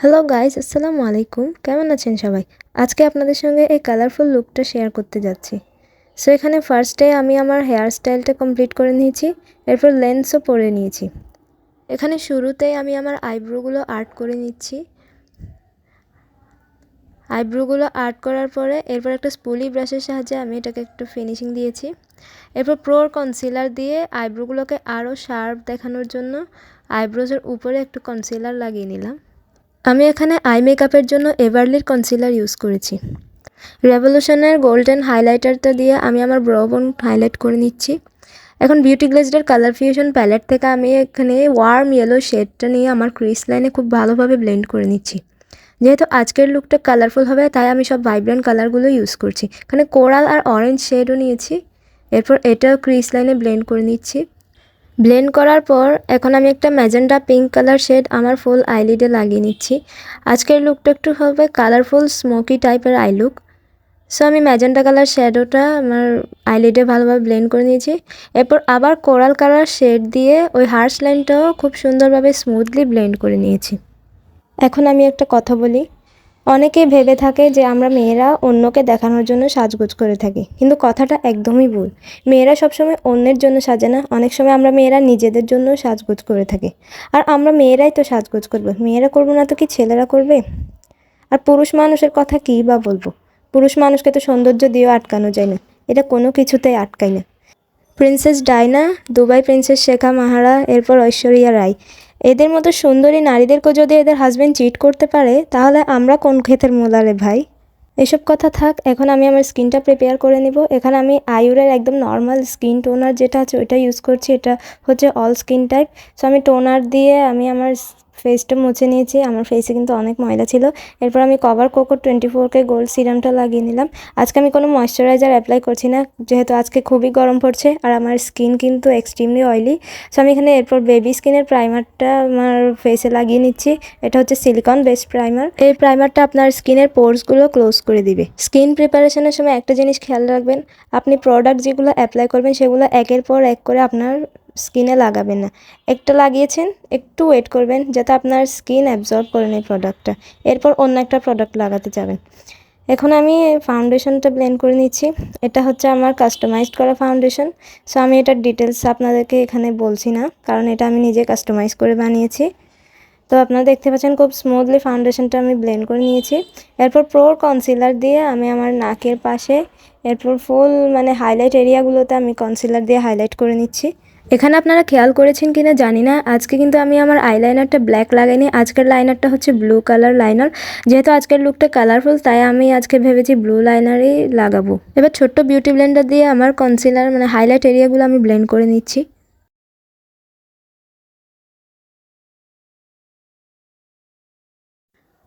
Hello guys, আসসালামু আলাইকুম। কেমন আছেন সবাই? আজকে আপনাদের সঙ্গে এই কালারফুল লুকটা শেয়ার করতে যাচ্ছি। সো এখানে ফার্স্টে আমি আমার হেয়ার স্টাইলটা কমপ্লিট করে নিয়েছি, এরপর লেন্সও পরে নিয়েছি। এখানে শুরুতেই আমি আমার আইব্রোগুলো আর্ট করে নিচ্ছি। আইব্রোগুলো আর্ট করার পরে এরপর একটা স্পুলি ব্রাশের সাহায্যে আমি এটাকে একটু ফিনিশিং দিয়েছি। এরপর প্রোর কনসিলার দিয়ে আইব্রোগুলোকে আরও শার্প দেখানোর জন্য আইব্রোজের উপরে একটু কনসিলার লাগিয়ে নিলাম। আমি এখানে আই মেকআপের জন্য এভারলির কনসিলার ইউজ করেছি। রেভলিউশনের গোল্ডেন হাইলাইটারটা দিয়ে আমি আমার ব্রো বোন হাইলাইট করে নিচ্ছি। এখন বিউটি গ্লেজডের কালার ফিউশন প্যালেট থেকে আমি এখানে ওয়ার্ম ইয়েলো শেডটা নিয়ে আমার ক্রিস লাইনে খুব ভালোভাবে ব্লেন্ড করে নিচ্ছি। যেহেতু আজকের লুকটা কালারফুল হবে তাই আমি সব ভাইব্রেন্ট কালারগুলো ইউজ করছি। এখানে কোরাল আর অরেঞ্জ শেডও নিয়েছি। এরপর এটাও ক্রিস লাইনে ব্লেন্ড করে নিচ্ছি। ব্লেন্ড করার পর এখন আমি একটা ম্যাজেন্টা পিঙ্ক কালার শেড আমার ফুল আইলিডে লাগিয়ে নিচ্ছি। আজকের লুকটা একটু হবে কালারফুল স্মোকি টাইপের আই লুক। সো আমি ম্যাজেন্টা কালার শ্যাডোটা আমার আইলিডে ভালোভাবে ব্লেন্ড করে নিয়েছি। এরপর আবার কোরাল কালার শেড দিয়ে ওই হার্শ লাইনটাও খুব সুন্দরভাবে স্মুথলি ব্লেন্ড করে নিয়েছি। এখন আমি একটা কথা বলি, অনেকেই ভেবে থাকে যে আমরা মেয়েরা অন্যকে দেখানোর জন্য সাজগোজ করে থাকি, কিন্তু কথাটা একদমই ভুল। মেয়েরা সবসময় অন্যের জন্য সাজে না, অনেক সময় আমরা মেয়েরা নিজেদের জন্য সাজগোজ করে থাকি। আর আমরা মেয়েরাই তো সাজগোজ করবো, মেয়েরা করবো না তো কি ছেলেরা করবে? আর পুরুষ মানুষের কথা কী বা বলবো, পুরুষ মানুষকে তো সৌন্দর্য দিয়েও আটকানো যায় না, এটা কোনো কিছুতেই আটকায় না। প্রিন্সেস ডায়না, দুবাই প্রিন্সেস শেখা মাহারা, এরপর ঐশ্বরিয়া রায়, এদের মতো সুন্দরী নারীদেরকেও যদি এদের হাজব্যান্ড চিট করতে পারে তাহলে আমরা কোন ক্ষেতের মূলা রে ভাই? এসব কথা থাক, এখন আমি আমার স্কিনটা প্রিপেয়ার করে নিব। এখানে আমি আইউরের একদম নর্মাল স্কিন টোনার যেটা আছে ওইটা ইউজ করছি। এটা হচ্ছে অল স্কিন টাইপ। সো আমি টোনার দিয়ে আমি আমার ফেসটা মুছে নিয়েছি। আমার ফেসে কিন্তু অনেক ময়লা ছিল। এরপর আমি কভার কোকো 24K গোল্ড সিরামটা লাগিয়ে নিলাম। আজকে আমি কোনো ময়শ্চারাইজার অ্যাপ্লাই করছি না, যেহেতু আজকে খুবই গরম পড়ছে আর আমার স্কিন কিন্তু এক্সট্রিমলি অয়েলি। সো আমি এখানে এরপর বেবি স্কিনের প্রাইমারটা আমার ফেসে লাগিয়ে নিচ্ছি। এটা হচ্ছে সিলিকন বেসড প্রাইমার। এই প্রাইমারটা আপনার স্কিনের পোরসগুলো ক্লোজ করে দিবে। স্কিন প্রিপারেশনের সময় একটা জিনিস খেয়াল রাখবেন, আপনি প্রোডাক্ট যেগুলো অ্যাপ্লাই করবেন সেগুলো একের পর এক করে আপনার স্কিনে লাগাবেন না। একটা লাগিয়েছেন, একটু ওয়েট করবেন যাতে আপনার স্কিন অ্যাবজর্ব করে নেয় প্রোডাক্টটা, এরপর অন্য একটা প্রোডাক্ট লাগাতে যাবেন। এখন আমি ফাউন্ডেশনটা ব্লেন্ড করে নিচ্ছি। এটা হচ্ছে আমার কাস্টমাইজড করা ফাউন্ডেশন। সো আমি এটার ডিটেলস আপনাদেরকে এখানে বলছি না, কারণ এটা আমি নিজে কাস্টমাইজ করে বানিয়েছি। তো আপনারা দেখতে পাচ্ছেন খুব স্মুথলি ফাউন্ডেশনটা আমি ব্লেন্ড করে নিয়েছি। এরপর প্রোর কনসিলার দিয়ে আমি আমার নাকের পাশে, এরপর ফুল হাইলাইট এরিয়াগুলোতে আমি কনসিলার দিয়ে হাইলাইট করে নিচ্ছি। এখানে আপনারা খেয়াল করেছেন কিনা জানি না, আজকে কিন্তু আমি আমার আইলাইনারটা ব্ল্যাক লাগাইনি। আজকের লাইনারটা হচ্ছে ব্লু কালার লাইনার। যেহেতু আজকের লুকটা কালারফুল তাই আমি আজকে ভেবেছি ব্লু লাইনারই লাগাবো। এবার ছোট্ট বিউটি ব্লেন্ডার দিয়ে আমার কনসিলার হাইলাইট এরিয়াগুলো আমি ব্লেন্ড করে নিচ্ছি।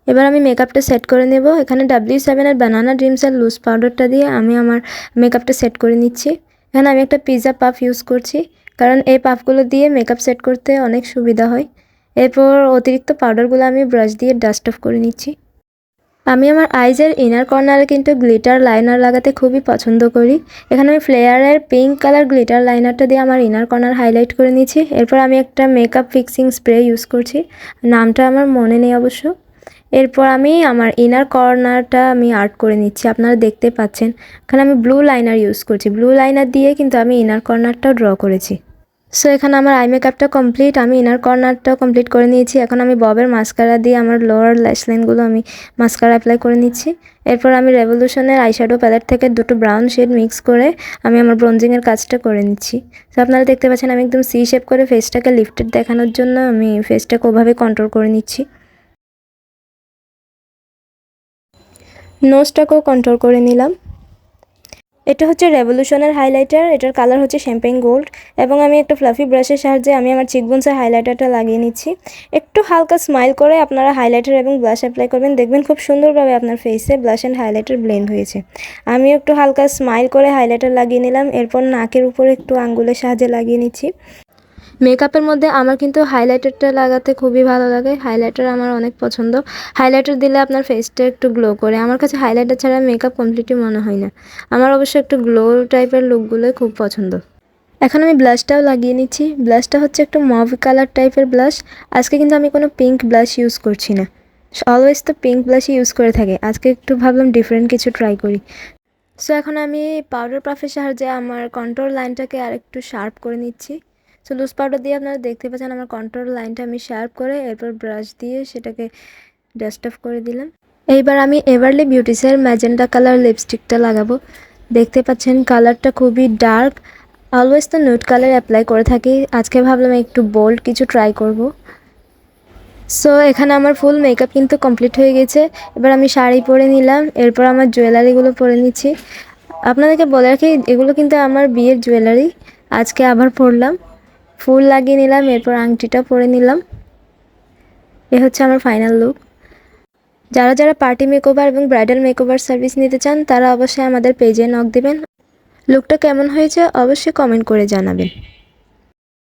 এবার আমি মেকআপটা সেট করে নেব। এখানে W7 বানানা ড্রিমসের লুজ পাউডারটা দিয়ে আমি আমার মেকআপটা সেট করে নিচ্ছি। এখানে আমি একটা পিৎজা পাফ ইউজ করছি, কারণ এই পাফগুলো দিয়ে মেকআপ সেট করতে অনেক সুবিধা হয়। এরপর অতিরিক্ত পাউডারগুলো আমি ব্রাশ দিয়ে ডাস্ট অফ করে নিচ্ছি। আমি আমার আইজের ইনার কর্নারে কিন্তু গ্লিটার লাইনার লাগাতে খুবই পছন্দ করি। এখানে আমি ফ্লেয়ারের পিঙ্ক কালার গ্লিটার লাইনারটা দিয়ে আমার ইনার কর্নার হাইলাইট করে নিচ্ছি। এরপর আমি একটা মেকআপ ফিক্সিং স্প্রে ইউজ করছি, নামটা আমার মনে নেই অবশ্য। এরপর আমি আমার ইনার কর্নারটা আমি আর্ট করে নিচ্ছি, আপনারা দেখতে পাচ্ছেন। এখানে আমি ব্লু লাইনার ইউজ করছি, ব্লু লাইনার দিয়ে কিন্তু আমি ইনার কর্নারটাও ড্র করেছি। সো এখানে আমার আই মেকআপটা কমপ্লিট, আমি ইনার কর্নারটাও কমপ্লিট করে নিয়েছি। এখন আমি ববের মাস্কারা দিয়ে আমার লোয়ার ল্যাশ লাইনগুলো আমি মাস্কারা অ্যাপ্লাই করে নিচ্ছি। এরপর আমি রেভলিউশনের আইশ্যাডো প্যালেট থেকে দুটো ব্রাউন শেড মিক্স করে আমি আমার ব্রোঞ্জিংয়ের কাজটা করে নিচ্ছি। তো আপনারা দেখতে পাচ্ছেন আমি একদম সি শেপ করে ফেসটাকে লিফটেড দেখানোর জন্য আমি ফেসটাকে ওভাবে কন্ট্রোল করে নিচ্ছি। নোজটাকেও কন্ট্রোল করে নিলাম। এটা হচ্ছে রেভলিউশনের হাইলাইটার, এটার কালার হচ্ছে শ্যাম্পেন গোল্ড। এবং আমি একটা ফ্লাফি ব্রাশের সাহায্যে আমি আমার চিকবোনসের হাইলাইটারটা লাগিয়ে নিচ্ছি। একটু হালকা স্মাইল করে আপনারা হাইলাইটার এবং ব্লাশ অ্যাপ্লাই করবেন, দেখবেন খুব সুন্দরভাবে আপনার ফেসে ব্লাশ অ্যান্ড হাইলাইটার ব্লেন্ড হয়েছে। আমি একটু হালকা স্মাইল করে হাইলাইটার লাগিয়ে নিলাম। এরপর নাকের উপরে একটু আঙ্গুলের সাহায্যে লাগিয়ে নিচ্ছি। মেকআপের মধ্যে আমার কিন্তু হাইলাইটারটা লাগাতে খুবই ভালো লাগে, হাইলাইটার আমার অনেক পছন্দ। হাইলাইটার দিলে আপনার ফেসটা একটু গ্লো করে, আমার কাছে হাইলাইটার ছাড়া মেকআপ কমপ্লিটই মনে হয় না। আমার অবশ্য একটু গ্লো টাইপের লুকগুলোই খুব পছন্দ। এখন আমি ব্লাশটাও লাগিয়ে নিচ্ছি। ব্লাশটা হচ্ছে একটু মভ কালার টাইপের ব্লাশ। আজকে কিন্তু আমি কোনো পিঙ্ক ব্লাশ ইউজ করছি না। অলওয়েজ তো পিঙ্ক ব্লাশই ইউজ করে থাকি, আজকে একটু ভাবলাম ডিফারেন্ট কিছু ট্রাই করি। সো এখন আমি পাউডার পাফের সাহায্যে আমার কন্ট্রোল লাইনটাকে আরেকটু শার্প করে নিচ্ছি। সো লুজ পাউডার দিয়ে আপনারা দেখতে পাচ্ছেন আমার কন্ট্রোল লাইনটা আমি শার্প করে এরপর ব্রাশ দিয়ে সেটাকে ডাস্ট অফ করে দিলাম। এইবার আমি এভারলি বিউটিসের ম্যাজেন্টা কালার লিপস্টিকটা লাগাবো। দেখতে পাচ্ছেন কালারটা খুবই ডার্ক, অলওয়েজ তো নুড কালার অ্যাপ্লাই করে থাকি, আজকে ভাবলাম একটু বোল্ড কিছু ট্রাই করব। সো এখানে আমার ফুল মেকআপ কিন্তু কমপ্লিট হয়ে গেছে। এবার আমি শাড়ি পরে নিলাম, এরপর আমার জুয়েলারিগুলো পরে নিচ্ছি। আপনাদেরকে বলে রাখি এগুলো কিন্তু আমার বিয়ের জুয়েলারি, আজকে আবার পরলাম। ফুল লাগিয়ে নিলাম, এরপর আংটিটা পরে নিলাম। এ হচ্ছে আমার ফাইনাল লুক। যারা যারা পার্টি মেকওভার এবং ব্রাইডাল মেকওভার সার্ভিস নিতে চান তারা অবশ্যই আমাদের পেজে নক দিবেন। লুকটা কেমন হয়েছে অবশ্যই কমেন্ট করে জানাবেন।